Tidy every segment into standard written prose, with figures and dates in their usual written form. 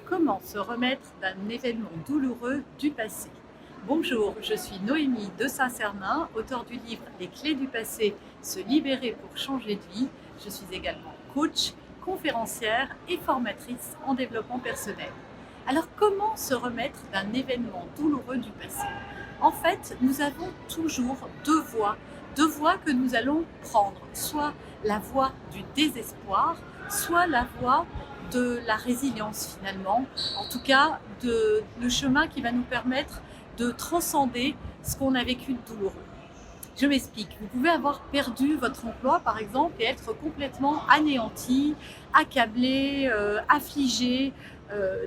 Comment se remettre d'un événement douloureux du passé? Bonjour, je suis Noémie de Saint-Cernin, auteure du livre Les clés du passé, se libérer pour changer de vie. Je suis également coach, conférencière et formatrice en développement personnel. Alors comment se remettre d'un événement douloureux du passé? En fait, nous avons toujours deux voies que nous allons prendre, soit la voie du désespoir, soit la voie de la résilience finalement, en tout cas le chemin qui va nous permettre de transcender ce qu'on a vécu de douloureux. Je m'explique, vous pouvez avoir perdu votre emploi par exemple et être complètement anéanti, accablé, affligé,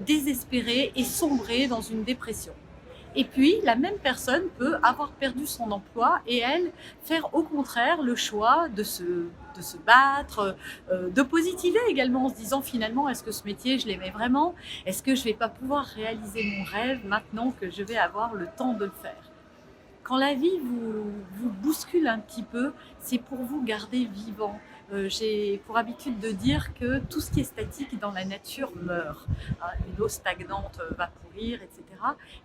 désespéré et sombrer dans une dépression. Et puis, la même personne peut avoir perdu son emploi et elle, faire au contraire le choix de se battre, de positiver également en se disant finalement, est-ce que ce métier, je l'aimais vraiment? Est-ce que je ne vais pas pouvoir réaliser mon rêve maintenant que je vais avoir le temps de le faire? Quand la vie vous bouscule un petit peu, c'est pour vous garder vivant. J'ai pour habitude de dire que tout ce qui est statique dans la nature meurt. Hein, une eau stagnante va pourrir, etc.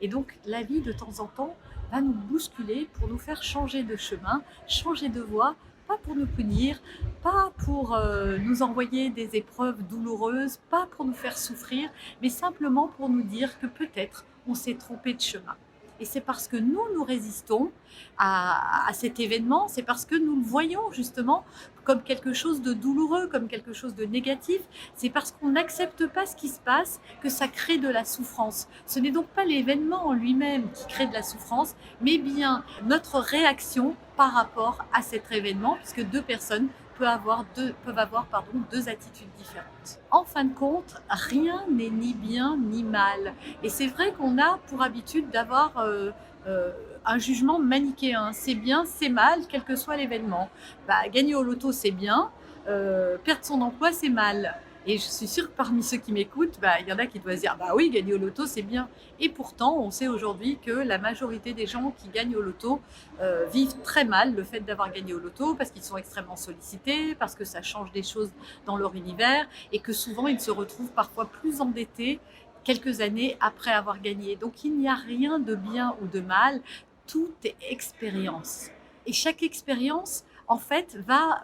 Et donc la vie, de temps en temps, va nous bousculer pour nous faire changer de chemin, changer de voie, pas pour nous punir, pas pour nous envoyer des épreuves douloureuses, pas pour nous faire souffrir, mais simplement pour nous dire que peut-être on s'est trompé de chemin. Et c'est parce que nous résistons à cet événement, c'est parce que nous le voyons justement comme quelque chose de douloureux, comme quelque chose de négatif. C'est parce qu'on n'accepte pas ce qui se passe que ça crée de la souffrance. Ce n'est donc pas l'événement en lui-même qui crée de la souffrance, mais bien notre réaction par rapport à cet événement, puisque deux personnes peuvent avoir deux attitudes différentes. En fin de compte, rien n'est ni bien ni mal. Et c'est vrai qu'on a pour habitude d'avoir un jugement manichéen. C'est bien, c'est mal, quel que soit l'événement. Gagner au loto, c'est bien. Perdre son emploi, c'est mal. Et je suis sûre que parmi ceux qui m'écoutent, il y en a qui doivent se dire oui, gagner au loto, c'est bien. Et pourtant, on sait aujourd'hui que la majorité des gens qui gagnent au loto vivent très mal le fait d'avoir gagné au loto parce qu'ils sont extrêmement sollicités, parce que ça change des choses dans leur univers et que souvent ils se retrouvent parfois plus endettés quelques années après avoir gagné. Donc il n'y a rien de bien ou de mal, tout est expérience. Et chaque expérience, en fait, va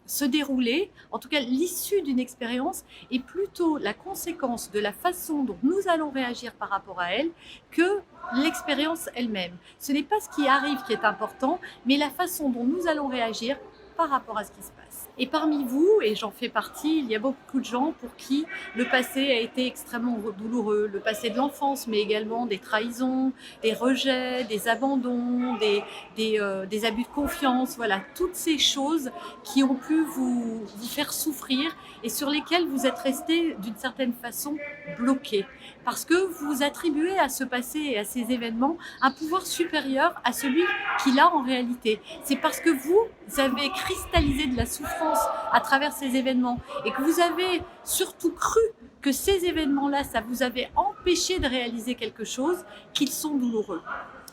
se dérouler, en tout cas l'issue d'une expérience est plutôt la conséquence de la façon dont nous allons réagir par rapport à elle que l'expérience elle-même. Ce n'est pas ce qui arrive qui est important, mais la façon dont nous allons réagir par rapport à ce qui se passe. Et parmi vous, et j'en fais partie, il y a beaucoup de gens pour qui le passé a été extrêmement douloureux. Le passé de l'enfance, mais également des trahisons, des rejets, des abandons, des abus de confiance. Voilà, toutes ces choses qui ont pu vous faire souffrir et sur lesquelles vous êtes resté d'une certaine façon bloqué. Parce que vous attribuez à ce passé et à ces événements un pouvoir supérieur à celui qu'il a en réalité. C'est parce que vous avez cristallisé de la souffrance à travers ces événements et que vous avez surtout cru que ces événements-là, ça vous avait empêché de réaliser quelque chose, qu'ils sont douloureux.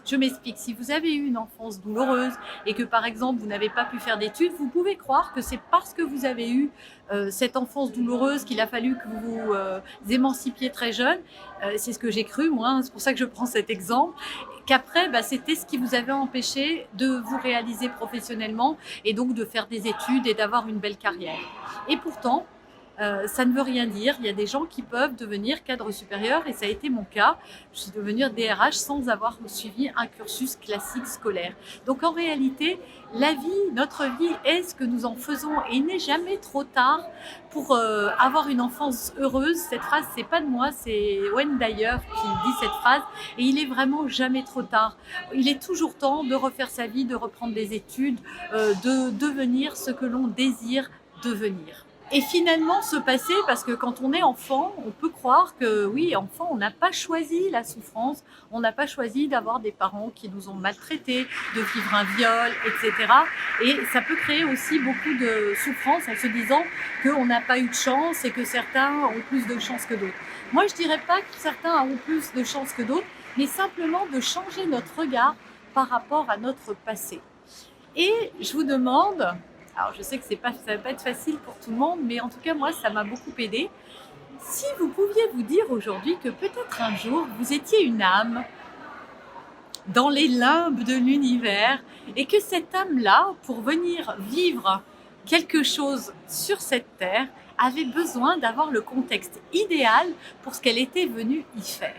Je m'explique, si vous avez eu une enfance douloureuse et que par exemple vous n'avez pas pu faire d'études, vous pouvez croire que c'est parce que vous avez eu cette enfance douloureuse qu'il a fallu que vous vous émancipiez très jeune. C'est ce que j'ai cru moi, hein, c'est pour ça que je prends cet exemple, qu'après c'était ce qui vous avait empêché de vous réaliser professionnellement et donc de faire des études et d'avoir une belle carrière. Et pourtant, ça ne veut rien dire. Il y a des gens qui peuvent devenir cadre supérieur et ça a été mon cas. Je suis devenue DRH sans avoir suivi un cursus classique scolaire. Donc en réalité, la vie, notre vie est ce que nous en faisons et il n'est jamais trop tard pour avoir une enfance heureuse. Cette phrase, c'est pas de moi, c'est Wayne Dyer qui dit cette phrase et il est vraiment jamais trop tard. Il est toujours temps de refaire sa vie, de reprendre des études, de devenir ce que l'on désire devenir. Et finalement se passer, parce que quand on est enfant, on peut croire que oui, enfant, on n'a pas choisi la souffrance, on n'a pas choisi d'avoir des parents qui nous ont maltraités, de vivre un viol, etc. Et ça peut créer aussi beaucoup de souffrance en se disant qu'on n'a pas eu de chance et que certains ont plus de chance que d'autres. Moi, je dirais pas que certains ont plus de chance que d'autres, mais simplement de changer notre regard par rapport à notre passé. Et je vous demande, alors je sais que ça va pas être facile pour tout le monde, mais en tout cas moi ça m'a beaucoup aidé. Si vous pouviez vous dire aujourd'hui que peut-être un jour vous étiez une âme dans les limbes de l'univers et que cette âme-là, pour venir vivre quelque chose sur cette terre, avait besoin d'avoir le contexte idéal pour ce qu'elle était venue y faire.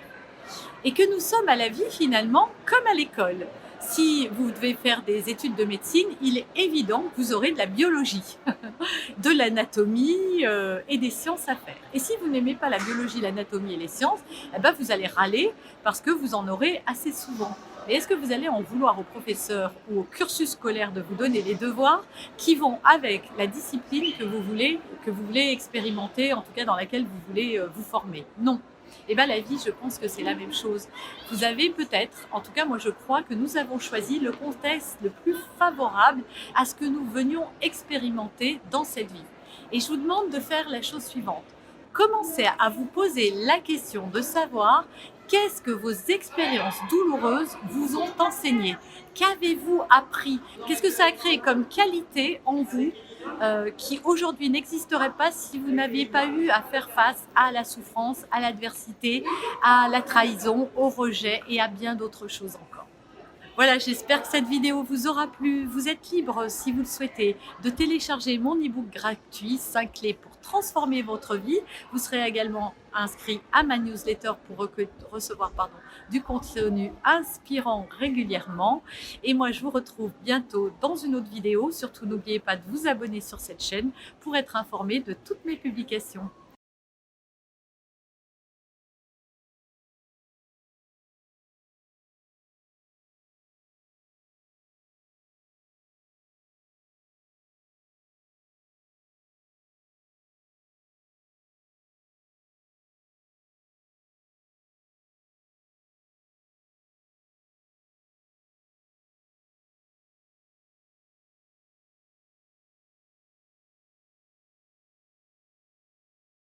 Et que nous sommes à la vie finalement comme à l'école. Si vous devez faire des études de médecine, il est évident que vous aurez de la biologie, de l'anatomie et des sciences à faire. Et si vous n'aimez pas la biologie, l'anatomie et les sciences, eh ben vous allez râler parce que vous en aurez assez souvent. Mais est-ce que vous allez en vouloir au professeur ou au cursus scolaire de vous donner les devoirs qui vont avec la discipline que vous voulez expérimenter, en tout cas dans laquelle vous voulez vous former? Non. Et bien la vie, je pense que c'est la même chose. Vous avez peut-être, en tout cas moi je crois que nous avons choisi le contexte le plus favorable à ce que nous venions expérimenter dans cette vie. Et je vous demande de faire la chose suivante. Commencez à vous poser la question de savoir qu'est-ce que vos expériences douloureuses vous ont enseigné. Qu'avez-vous appris? Qu'est-ce que ça a créé comme qualité en vous qui aujourd'hui n'existerait pas si vous n'aviez pas eu à faire face à la souffrance, à l'adversité, à la trahison, au rejet et à bien d'autres choses encore. Voilà, j'espère que cette vidéo vous aura plu. Vous êtes libre, si vous le souhaitez, de télécharger mon e-book gratuit 5 clés pour transformer votre vie. Vous serez également inscrit à ma newsletter pour recevoir du contenu inspirant régulièrement. Et moi, je vous retrouve bientôt dans une autre vidéo. Surtout, n'oubliez pas de vous abonner sur cette chaîne pour être informé de toutes mes publications.